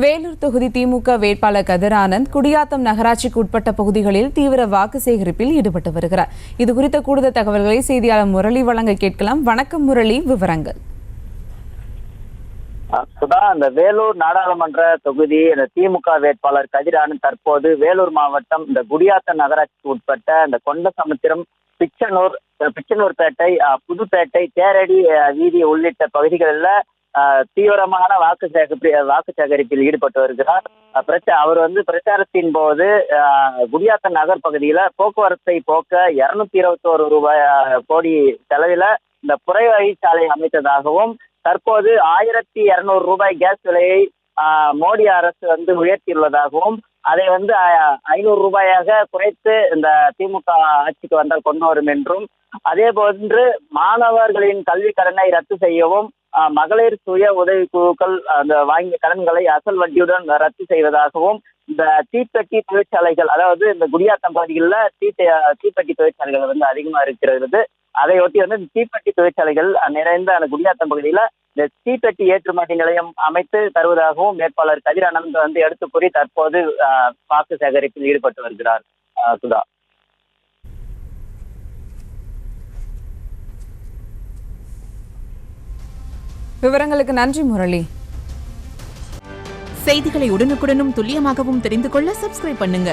வேலூர் தொகுதி திமுக வேட்பாளர் கதிரானந்த் குடியாத்தம் நகராட்சிக்கு உட்பட்ட பகுதிகளில் தீவிர வாக்கு சேகரிப்பில் ஈடுபட்டு வருகிறார். இதுகுறித்த கூடுதல் தகவல்களை செய்தியாளர் முரளி வழங்க கேட்கலாம். வணக்கம் முரளி, விவரங்கள். அந்த வேலூர் நாடாளுமன்ற தொகுதி திமுக வேட்பாளர் கதிரானந்த் தற்போது வேலூர் மாவட்டம் இந்த குடியாத்தம் நகராட்சிக்கு உட்பட்ட இந்த கொண்டசமுத்திரம், பிச்சனூர்பேட்டை, புதுப்பேட்டை, தேரடி வீதி உள்ளிட்ட பகுதிகளில் தீவிரமான வாக்கு சேகரிப்பில் ஈடுபட்டு வருகிறார். அவர் பிரச்சாரத்தின் போது குடியாத்தம் நகர் பகுதியில போக்குவரத்தை போக்க 221 ரூபாய் கோடி செலவில் இந்த புறை வழிச்சாலை அமைத்ததாகவும், தற்போது 1200 ரூபாய் கேஸ் விலையை மோடி அரசு உயர்த்தியுள்ளதாகவும், அதை 500 ரூபாயாக குறைத்து இந்த திமுக ஆட்சிக்கு வந்தால் கொண்டு வரும் என்றும், அதே போன்று மாணவர்களின் கல்வி கடனை ரத்து செய்யவும், மகளிர் சுய உதவி குழுக்கள் அந்த வாங்கிய கடன்களை அசல் வட்டியுடன் ரத்து செய்வதாகவும், இந்த தீப்பெட்டி தொழிற்சாலைகள், அதாவது இந்த குடியாத்தம் பகுதிகளில் தீப்பெட்டி தொழிற்சாலைகள் அதிகமா இருக்கிறது. அதையொட்டி தீப்பெட்டி தொழிற்சாலைகள் நிறைந்த அந்த குடியாத்தம் பகுதியில இந்த தீப்பெட்டி ஏற்றுமதி நிலையம் அமைத்து தருவதாகவும் வேட்பாளர் கதிரானந்த் எடுத்து கூறி தற்போது வாக்கு சேகரிப்பில் ஈடுபட்டு வருகிறார். சுதா, விவரங்களுக்கு நன்றி முரளி. செய்திகளை உடனுக்குடனும் துல்லியமாகவும் தெரிந்து கொள்ள சப்ஸ்கிரைப் பண்ணுங்க.